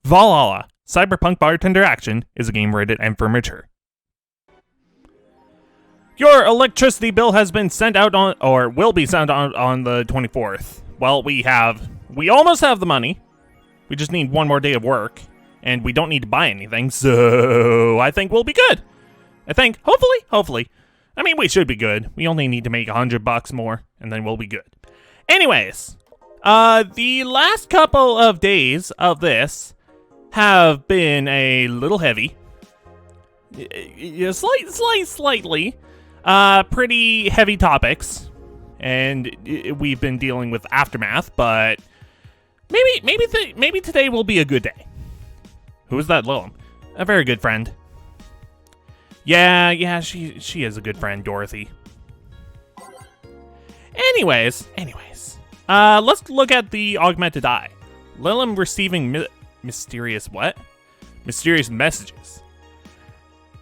Valhalla, Cyberpunk bartender action is a game rated M for mature. Your electricity bill has been sent out on, or will be sent out on the 24th. Well, we almost have the money. We just need one more day of work, and we don't need to buy anything, so I think we'll be good. I think, hopefully. I mean, we should be good. We only need to make $100 more, and then we'll be good. Anyways, the last couple of days of this have been a little heavy. Slightly. Pretty heavy topics, and we've been dealing with aftermath, but maybe today will be a good day. Who is that Lilum? A very good friend. Yeah, she is a good friend, Dorothy. Anyways, let's look at the augmented eye. Lilum receiving mysterious messages.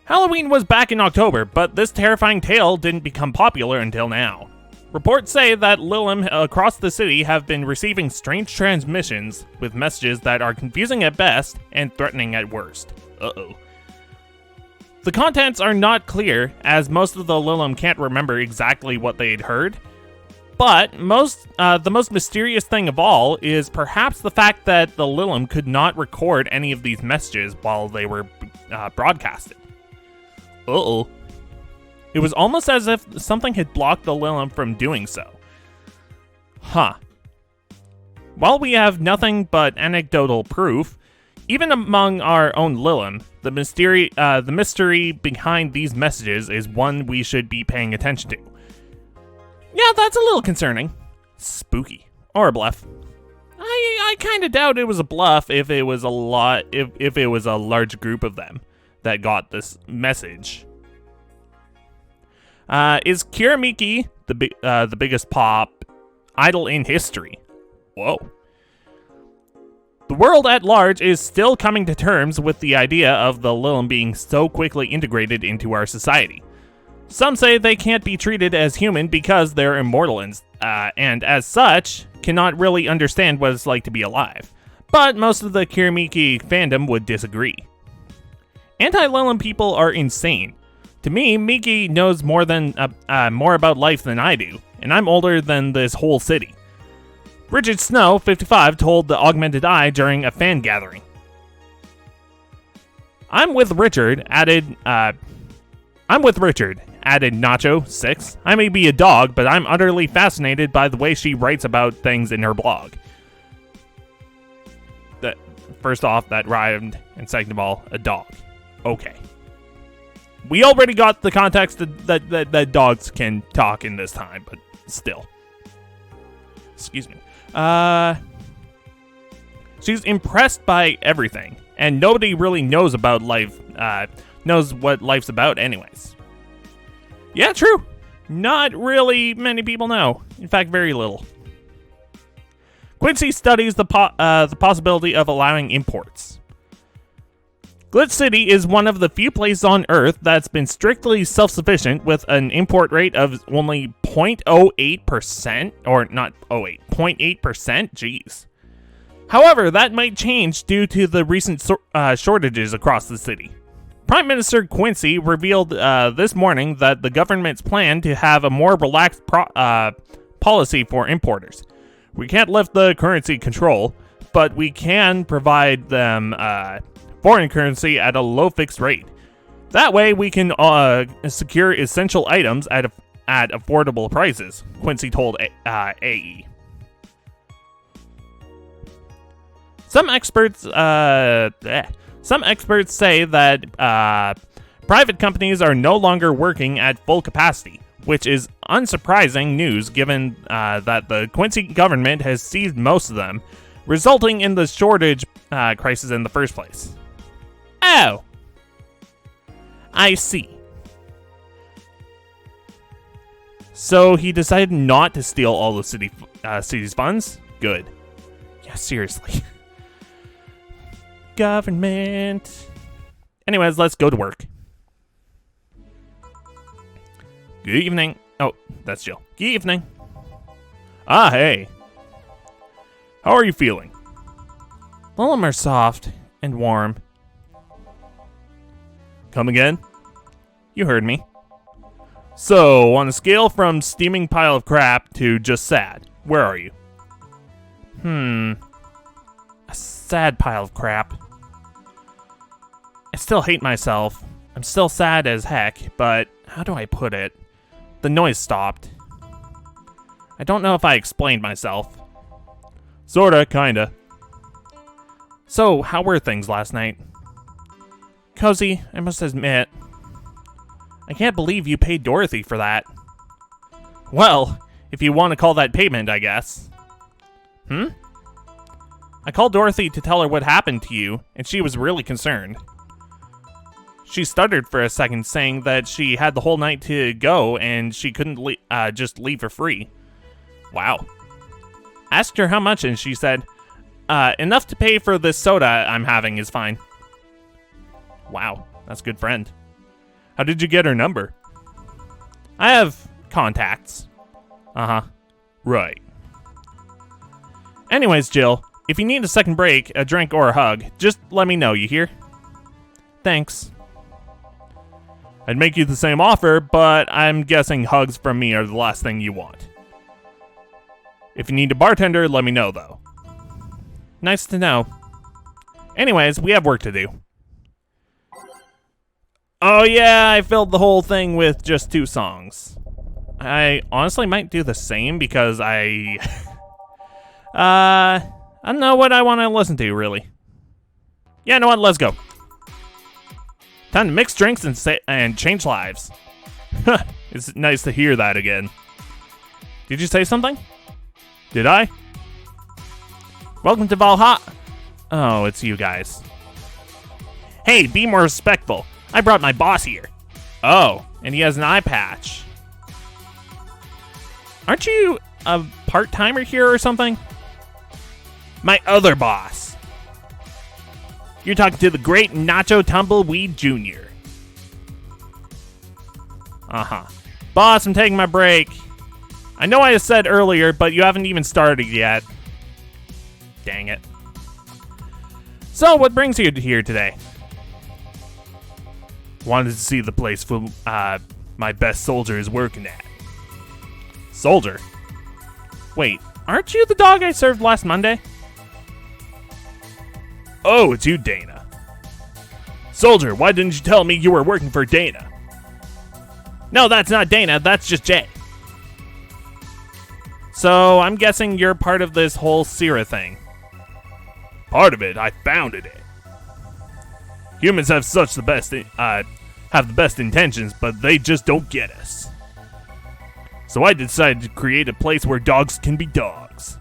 Halloween was back in October, but this terrifying tale didn't become popular until now. Reports say that Lilum across the city have been receiving strange transmissions with messages that are confusing at best and threatening at worst. Uh-oh. The contents are not clear, as most of the Lilum can't remember exactly what they'd heard. But the most mysterious thing of all is perhaps the fact that the Lilum could not record any of these messages while they were broadcasted. Uh-oh. It was almost as if something had blocked the Lilum from doing so. Huh. While we have nothing but anecdotal proof, even among our own Lilum, the mystery behind these messages is one we should be paying attention to. Yeah, that's a little concerning. Spooky. Or a bluff. I kind of doubt it was a bluff if it was if it was a large group of them that got this message. Is Kiramiki the biggest pop idol in history? Whoa. The world at large is still coming to terms with the idea of the Lilum being so quickly integrated into our society. Some say they can't be treated as human because they're immortal and as such, cannot really understand what it's like to be alive. But most of the Kiramiki fandom would disagree. Anti-Lilum people are insane. To me, Miki knows more about life than I do, and I'm older than this whole city. Richard Snow, 55, told the Augmented Eye during a fan gathering. I'm with Richard, added Nacho, 6. I may be a dog, but I'm utterly fascinated by the way she writes about things in her blog. First off, that rhymed, and second of all, a dog. Okay. We already got the context that dogs can talk in this time, but still. Excuse me. She's impressed by everything, and nobody really knows about life, knows what life's about anyways. Yeah, true. Not really many people know. In fact, very little. Quincy studies the possibility of allowing imports. Glitch City is one of the few places on Earth that's been strictly self-sufficient with an import rate of only 0.08%, or not 0.8%, jeez. However, that might change due to the recent shortages across the city. Prime Minister Quincy revealed this morning that the government's plan to have a more relaxed policy for importers. We can't lift the currency control, but we can provide them foreign currency at a low fixed rate. That way we can secure essential items at affordable prices, Quincy told AE. Some experts say that private companies are no longer working at full capacity, which is unsurprising news given that the Quincy government has seized most of them, resulting in the shortage crisis in the first place. Oh, I see. So he decided not to steal all the city's funds? Good. Yeah, seriously. Government. Anyways, let's go to work. Good evening. Oh, that's Jill. Good evening. Hey. How are you feeling? Lilum are soft, and warm. Come again? You heard me. So, on a scale from steaming pile of crap to just sad, where are you? A sad pile of crap. I still hate myself. I'm still sad as heck, but how do I put it? The noise stopped. I don't know if I explained myself. Sorta, kinda. So, how were things last night? Cozy, I must admit. I can't believe you paid Dorothy for that. Well, if you want to call that payment, I guess. I called Dorothy to tell her what happened to you, and she was really concerned. She stuttered for a second, saying that she had the whole night to go and she couldn't just leave for free. Wow. Asked her how much, and she said, enough to pay for this soda I'm having is fine. Wow, that's a good friend. How did you get her number? I have contacts. Right. Anyways, Jill, if you need a second break, a drink, or a hug, just let me know, you hear? Thanks. I'd make you the same offer, but I'm guessing hugs from me are the last thing you want. If you need a bartender, let me know, though. Nice to know. Anyways, we have work to do. Oh yeah, I filled the whole thing with just 2 songs. I honestly might do the same because I don't know what I want to listen to, really. Yeah, you know what? Let's go. Time to mix drinks and change lives. It's nice to hear that again. Did you say something? Did I? Welcome to Valhalla. Oh, it's you guys. Hey, be more respectful. I brought my boss here. Oh, and he has an eye patch. Aren't you a part-timer here or something? My other boss. You're talking to the great Nacho Tumbleweed Jr. Boss, I'm taking my break. I know I said earlier, but you haven't even started yet. Dang it. So, what brings you here today? Wanted to see the place my best soldier is working at. Soldier? Wait, aren't you the dog I served last Monday? Oh, it's you, Dana. Soldier, why didn't you tell me you were working for Dana? No, that's not Dana, that's just Jay. So, I'm guessing you're part of this whole Sierra thing. Part of it? I founded it. Humans have have the best intentions, but they just don't get us. So I decided to create a place where dogs can be dogs.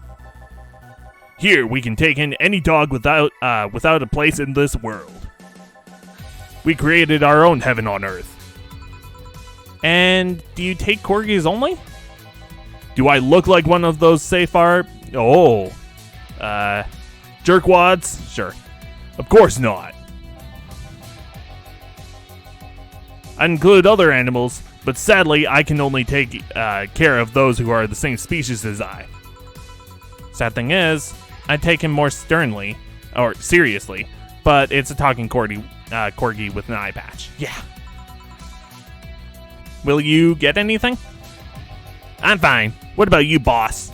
Here, we can take in any dog without a place in this world. We created our own heaven on earth. And do you take corgis only? Do I look like one of those jerkwads? Sure. Of course not. I include other animals, but sadly, I can only take care of those who are the same species as I. Sad thing is, I take him more seriously, but it's a talking corgi with an eye patch. Yeah. Will you get anything? I'm fine. What about you, boss?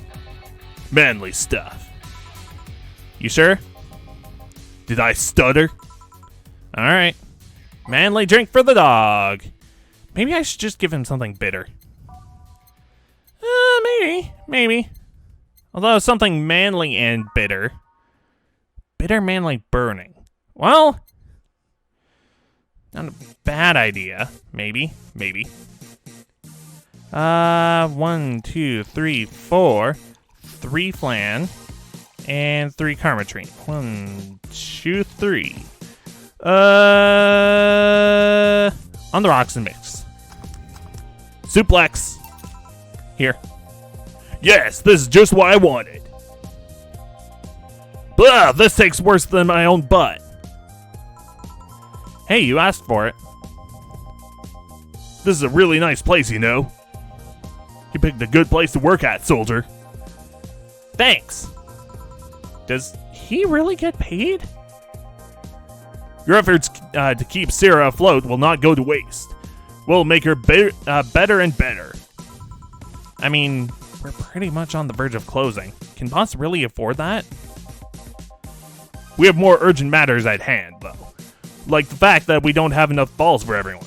Manly stuff. You sure? Did I stutter? Alright. Manly drink for the dog. Maybe I should just give him something bitter. Maybe. Although something manly and bitter. Bitter, manly, burning. Well, not a bad idea. Maybe. 1, 2, 3, 4. 3 flan. And 3 karmatrine. 1, 2, 3. On the rocks and mix. Suplex. Here. Yes, this is just what I wanted. Blah, this tastes worse than my own butt. Hey, you asked for it. This is a really nice place, you know. You picked a good place to work at, soldier. Thanks. Does he really get paid? Your efforts to keep Sarah afloat will not go to waste. We'll make her better and better. I mean, we're pretty much on the verge of closing. Can boss really afford that? We have more urgent matters at hand, though. Like the fact that we don't have enough balls for everyone.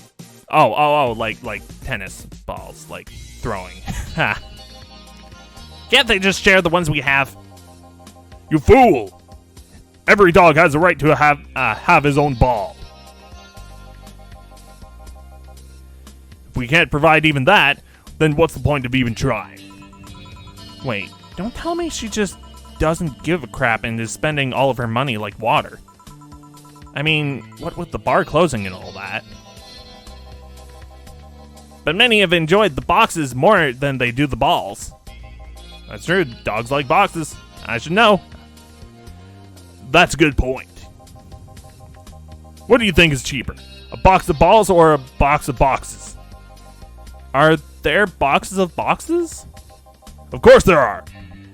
Like tennis balls, like throwing. Ha. Can't they just share the ones we have? You fool! Every dog has a right to have his own ball. If we can't provide even that, then what's the point of even trying? Wait, don't tell me she just doesn't give a crap and is spending all of her money like water. I mean, what with the bar closing and all that. But many have enjoyed the boxes more than they do the balls. That's true, dogs like boxes. I should know. That's a good point. What do you think is cheaper? A box of balls or a box of boxes? Are there boxes of boxes? Of course there are.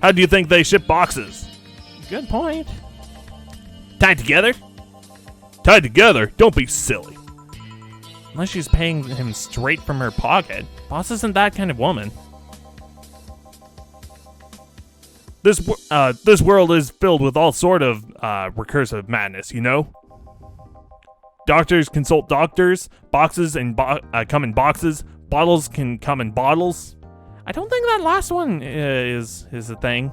How do you think they ship boxes? Good point. Tied together? Tied together? Don't be silly. Unless she's paying him straight from her pocket. Boss isn't that kind of woman. This world is filled with all sort of recursive madness, you know? Doctors consult doctors, boxes come in boxes, bottles can come in bottles. I don't think that last one is a thing.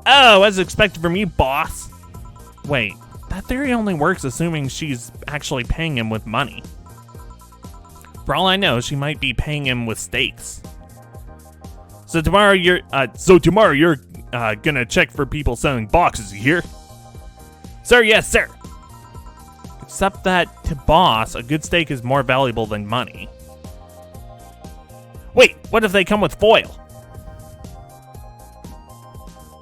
Oh, as expected from you, boss. Wait, that theory only works assuming she's actually paying him with money. For all I know, she might be paying him with steaks. So tomorrow you're gonna check for people selling boxes, you hear? Sir, yes, sir. Except that to boss, a good steak is more valuable than money. Wait, what if they come with foil?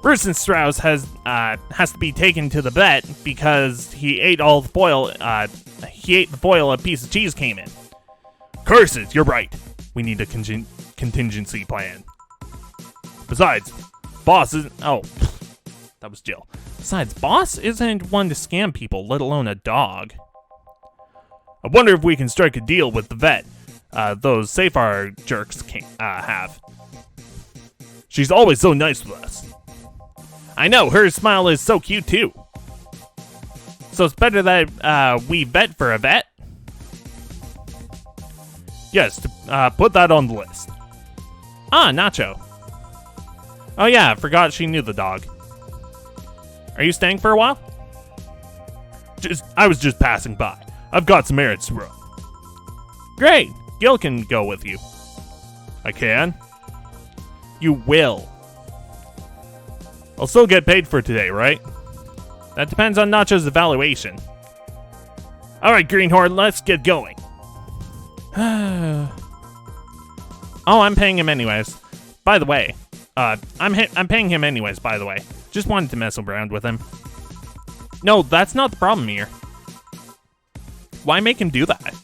Bruce and Strauss has to be taken to the vet because he ate all the foil. He ate the foil a piece of cheese came in. Curses, you're right. We need a contingency plan. Besides, boss isn't. Oh, that was Jill. Besides, boss isn't one to scam people, let alone a dog. I wonder if we can strike a deal with the vet. Those Safar jerks have. She's always so nice with us. I know, her smile is so cute too. So it's better that we vet for a vet? Yes, put that on the list. Ah, Nacho. Oh yeah, I forgot she knew the dog. Are you staying for a while? I was just passing by. I've got some errands to run. Great, Gil can go with you. I can? You will. I'll still get paid for today, right? That depends on Nacho's evaluation. Alright, Greenhorn, let's get going. Oh, I'm paying him anyways. By the way, I'm paying him anyways, by the way. Just wanted to mess around with him. No, that's not the problem here. Why make him do that?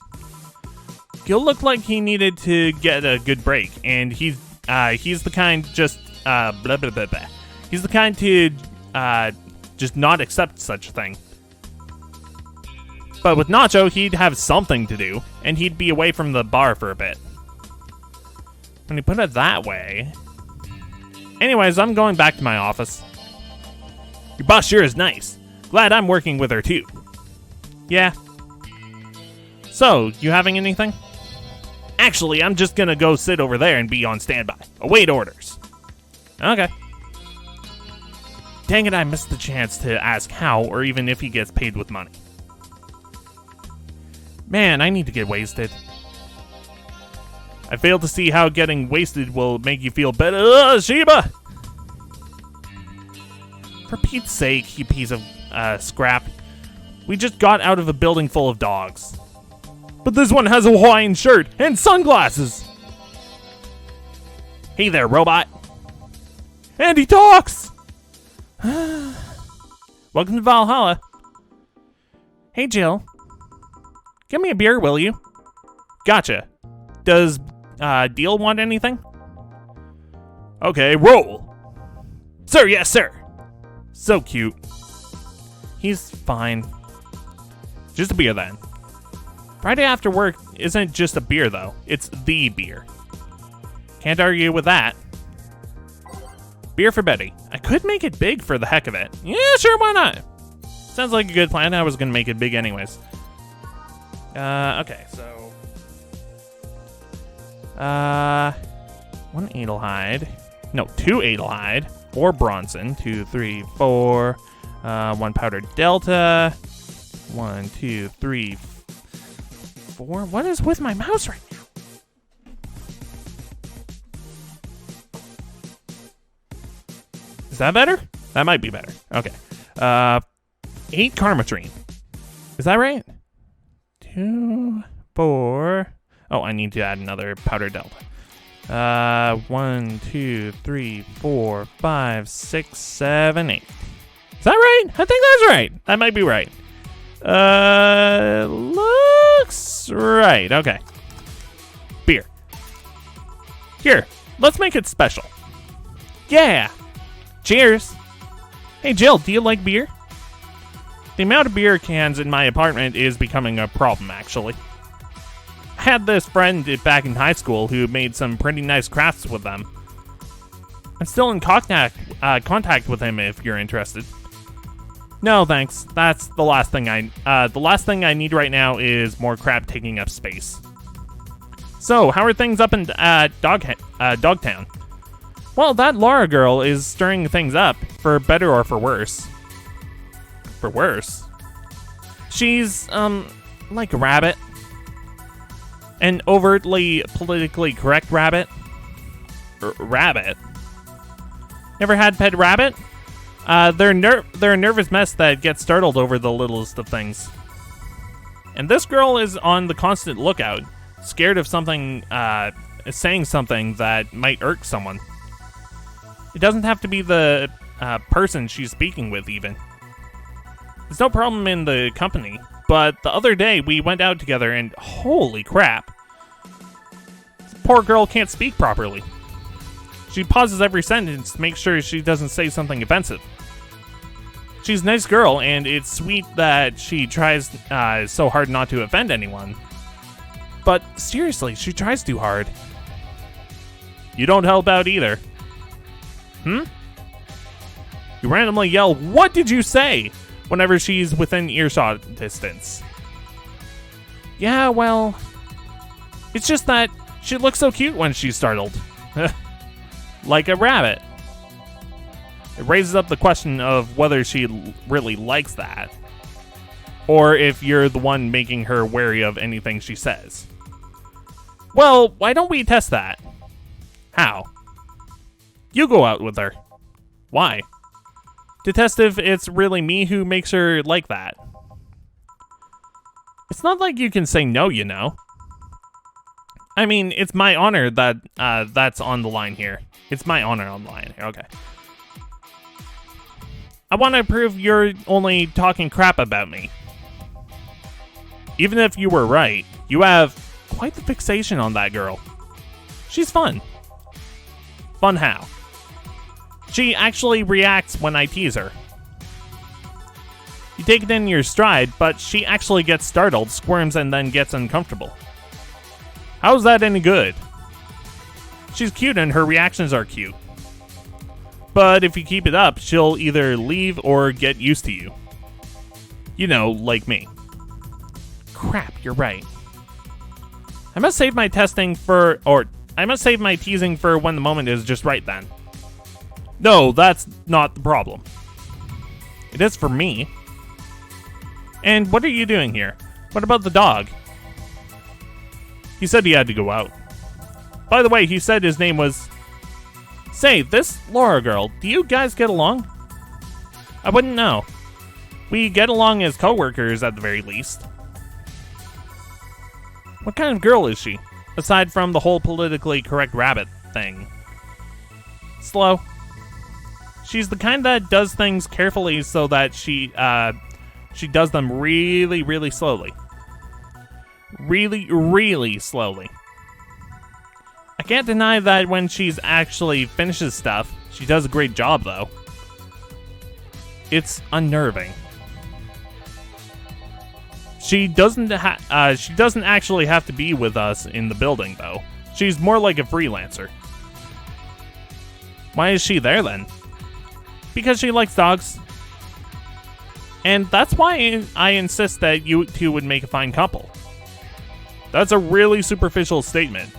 Gil looked like he needed to get a good break, and he's the kind just, blah, blah, blah, blah. He's the kind to, just not accept such a thing. But with Nacho, he'd have something to do, and he'd be away from the bar for a bit. When you put it that way... Anyways, I'm going back to my office. Your boss sure is nice. Glad I'm working with her too. Yeah. So, you having anything? Actually, I'm just gonna go sit over there and be on standby. Await orders. Okay. Dang it, I missed the chance to ask how or even if he gets paid with money. Man, I need to get wasted. I fail to see how getting wasted will make you feel better. Shiba! For Pete's sake, you piece of scrap. We just got out of a building full of dogs. But this one has a Hawaiian shirt and sunglasses! Hey there, robot. And he talks! Welcome to Valhalla. Hey, Jill. Give me a beer, will you? Gotcha. Does Deal want anything? Okay, roll. Sir, yes, sir. So cute. He's fine. Just a beer then. Friday after work isn't just a beer though, it's the beer. Can't argue with that. Beer for Betty. I could make it big for the heck of it. Yeah, sure, why not? Sounds like a good plan. I was gonna make it big anyways. Okay, so... one Adelheid. No, 2 Adelheid. 4 Bronson. 2, 3, 4. 1 Powdered Delta. 1, 2, 3, 4. What is with my mouse right now? Is that better? That might be better. Okay. 8 Karmatrine. Is that right? 2, 4. Oh, I need to add another Powdered Delta. 1, 2, 3, 4, 5, 6, 7, 8. Is that right? I think that's right. That might be right. Looks right. Okay. Beer. Here, let's make it special. Yeah. Cheers. Hey, Jill, do you like beer? The amount of beer cans in my apartment is becoming a problem, actually. I had this friend back in high school who made some pretty nice crafts with them. I'm still in contact with him if you're interested. No, thanks. That's the last thing I need right now is more crap taking up space. So, how are things up in Dogtown? Well, that Laura girl is stirring things up, for better or for worse. For worse? She's, like a rabbit. An overtly politically correct rabbit. Rabbit? Never had pet rabbit? They're a nervous mess that gets startled over the littlest of things. And this girl is on the constant lookout, scared of something, saying something that might irk someone. It doesn't have to be the person she's speaking with, even. There's no problem in the company, but the other day we went out together and holy crap. This poor girl can't speak properly. She pauses every sentence to make sure she doesn't say something offensive. She's a nice girl, and it's sweet that she tries so hard not to offend anyone. But seriously, she tries too hard. You don't help out either. You randomly yell, "What did you say?" whenever she's within earshot distance. Yeah, well, it's just that she looks so cute when she's startled. Like a rabbit. It raises up the question of whether she really likes that, or if you're the one making her wary of anything she says. Well, why don't we test that? How? You go out with her. Why? To test if it's really me who makes her like that. It's not like you can say no, you know. I mean, it's my honor that that's on the line here. It's my honor on the line here, okay. I want to prove you're only talking crap about me. Even if you were right, you have quite the fixation on that girl. She's fun. Fun how? She actually reacts when I tease her. You take it in your stride, but she actually gets startled, squirms, and then gets uncomfortable. How's that any good? She's cute and her reactions are cute. But if you keep it up, she'll either leave or get used to you. You know, like me. Crap, you're right. I must save my teasing for when the moment is just right then. No, that's not the problem. It is for me. And what are you doing here? What about the dog? He said he had to go out. By the way, he said his name was... Say, this Laura girl, do you guys get along? I wouldn't know. We get along as co-workers at the very least. What kind of girl is she? Aside from the whole politically correct rabbit thing. Slow. She's the kind that does things carefully so that she does them really, really slowly. Really, really slowly. I can't deny that when she's actually finishes stuff, she does a great job though. It's unnerving. She doesn't actually have to be with us in the building, though. She's more like a freelancer. Why is she there, then? Because she likes dogs. And that's why I insist that you two would make a fine couple. That's a really superficial statement.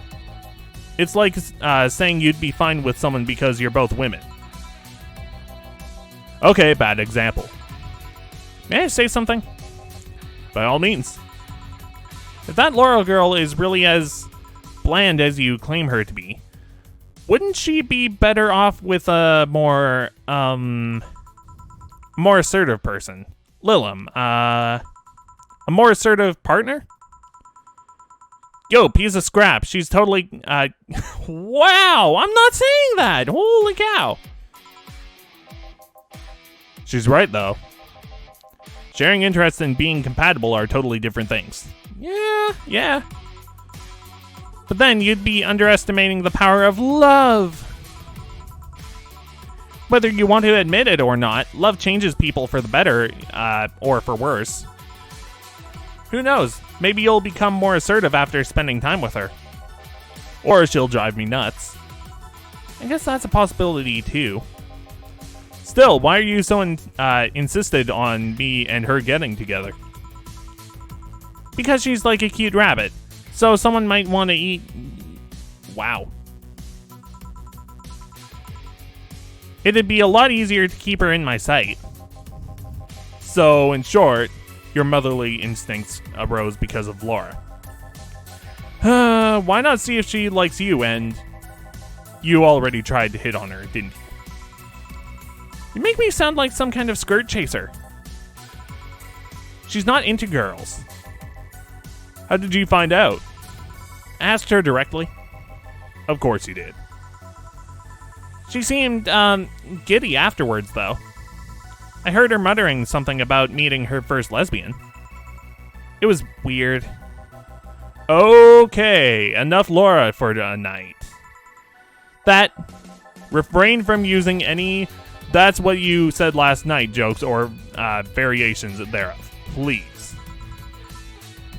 It's like saying you'd be fine with someone because you're both women. Okay, bad example. May I say something? By all means. If that Laura girl is really as bland as you claim her to be, wouldn't she be better off with a more assertive person? Lilim, a more assertive partner? Yo, piece of scrap. She's totally, wow, I'm not saying that. Holy cow. She's right, though. Sharing interests and being compatible are totally different things. Yeah. But then you'd be underestimating the power of love. Whether you want to admit it or not, love changes people for the better, or for worse. Who knows? Maybe you'll become more assertive after spending time with her. Or she'll drive me nuts. I guess that's a possibility, too. Still, why are you so insisted on me and her getting together? Because she's like a cute rabbit. So someone might want to eat... Wow. It'd be a lot easier to keep her in my sight. So, in short, your motherly instincts arose because of Laura. Why not see if she likes you, and you already tried to hit on her, didn't you? You make me sound like some kind of skirt chaser. She's not into girls. How did you find out? I asked her directly. Of course you did. She seemed, giddy afterwards, though. I heard her muttering something about meeting her first lesbian. It was weird. Okay, enough Laura for tonight. Refrain from using any "that's what you said last night" jokes or variations thereof, please.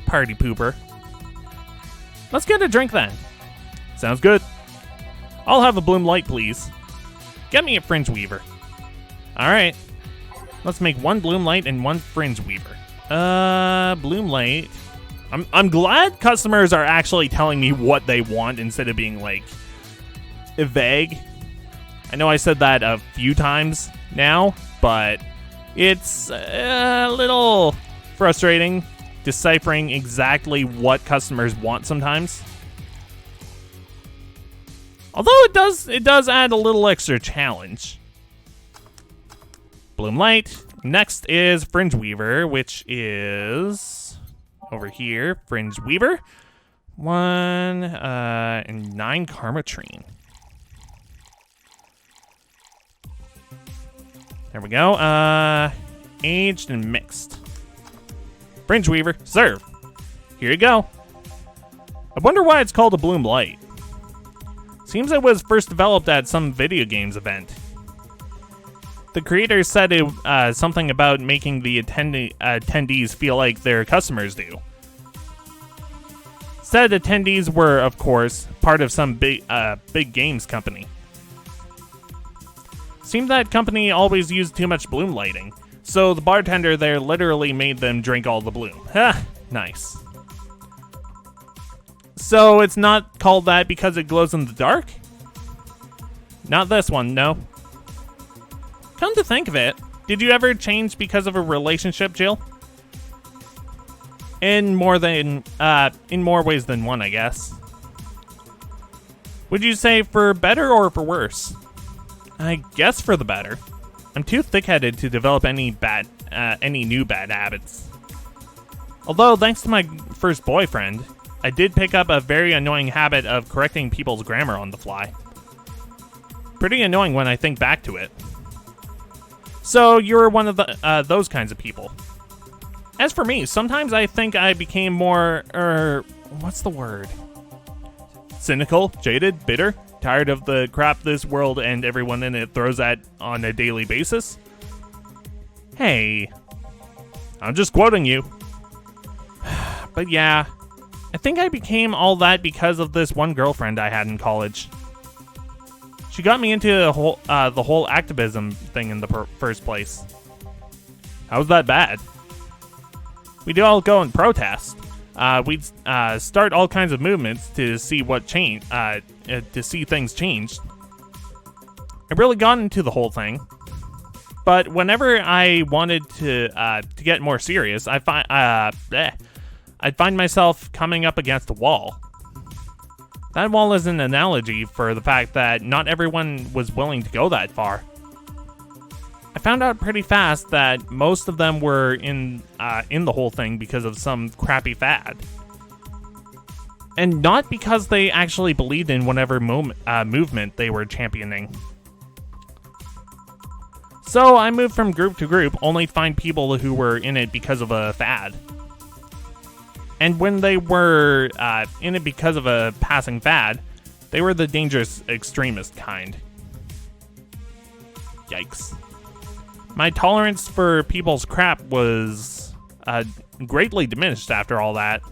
Party pooper. Let's get a drink then. Sounds good. I'll have a Bloom Light, please. Get me a Fringe Weaver. Alright. Let's make one Bloom Light and one Fringe Weaver. Bloom Light. I'm glad customers are actually telling me what they want instead of being, like, vague. I know I said that a few times now, but it's a little frustrating deciphering exactly what customers want sometimes. Although it does add a little extra challenge. Bloom Light. Next is Fringe Weaver, which is over here. Fringe Weaver. 1 and 9 Karma Tree. There we go. Aged and mixed. Fringe Weaver, serve. Here you go. I wonder why it's called a Bloom Light. Seems it was first developed at some video games event. The creators said it something about making the attendees feel like their customers do. Said attendees were, of course, part of some big games company. Seemed that company always used too much bloom lighting, so the bartender there literally made them drink all the bloom. Ha! Nice. So it's not called that because it glows in the dark? Not this one, no. Come to think of it, did you ever change because of a relationship, Jill? In more ways than one, I guess. Would you say for better or for worse? I guess for the better. I'm too thick-headed to develop any new bad habits. Although, thanks to my first boyfriend, I did pick up a very annoying habit of correcting people's grammar on the fly. Pretty annoying when I think back to it. So, you're one of those kinds of people. As for me, sometimes I think I became more, what's the word? Cynical, jaded, bitter, tired of the crap this world and everyone in it throws at on a daily basis? Hey, I'm just quoting you. But yeah, I think I became all that because of this one girlfriend I had in college. She got me into the whole activism thing in the first place. How's that bad? We'd all go and protest. We'd start all kinds of movements to see what change, to see things changed. I really got into the whole thing. But whenever I wanted to get more serious, I'd find myself coming up against a wall. That wall is an analogy for the fact that not everyone was willing to go that far. I found out pretty fast that most of them were in the whole thing because of some crappy fad. And not because they actually believed in whatever movement they were championing. So I moved from group to group, only to find people who were in it because of a fad. And when they were in it because of a passing fad, they were the dangerous extremist kind. Yikes. My tolerance for people's crap was greatly diminished after all that.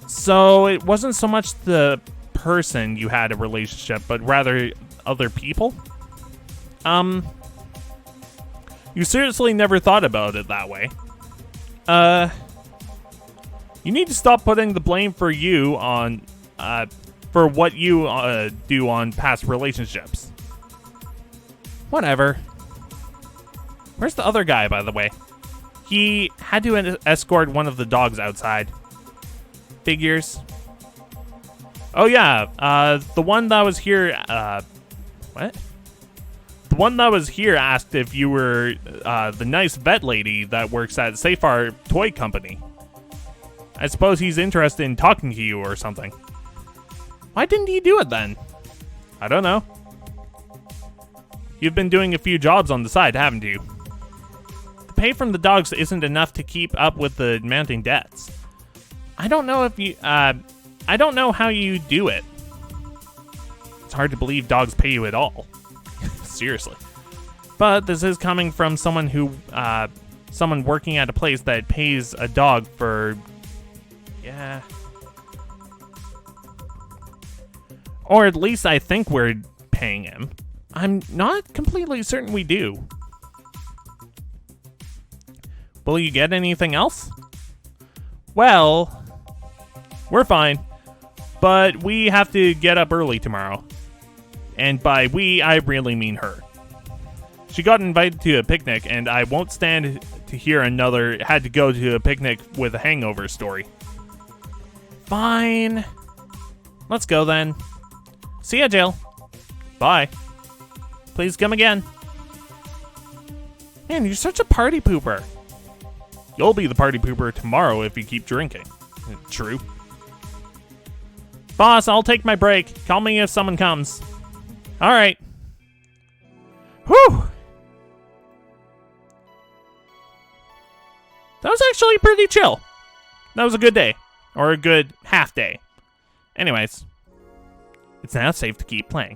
So it wasn't so much the person you had a relationship, but rather other people. You seriously never thought about it that way. You need to stop putting the blame for you on, for what you do on past relationships. Whatever. Where's the other guy, by the way? He had to escort one of the dogs outside. Figures. Oh yeah, the one that was here, what? The one that was here asked if you were the nice vet lady that works at Safar Toy Company. I suppose he's interested in talking to you or something. Why didn't he do it then? I don't know. You've been doing a few jobs on the side, haven't you? The pay from the dogs isn't enough to keep up with the mounting debts. I don't know if you, I don't know how you do it. It's hard to believe dogs pay you at all. Seriously. But this is coming from someone who, someone working at a place that pays a dog for, yeah. Or at least I think we're paying him. I'm not completely certain we do. Will you get anything else? Well, we're fine. But we have to get up early tomorrow. And by we, I really mean her. She got invited to a picnic, and I won't stand to hear another had to go to a picnic with a hangover story. Fine. Let's go then. See ya, Jill. Bye. Please come again. Man, you're such a party pooper. You'll be the party pooper tomorrow if you keep drinking. True. Boss, I'll take my break. Call me if someone comes. All right. Whew. That was actually pretty chill. That was a good day. Or a good half day. Anyways. It's now safe to keep playing.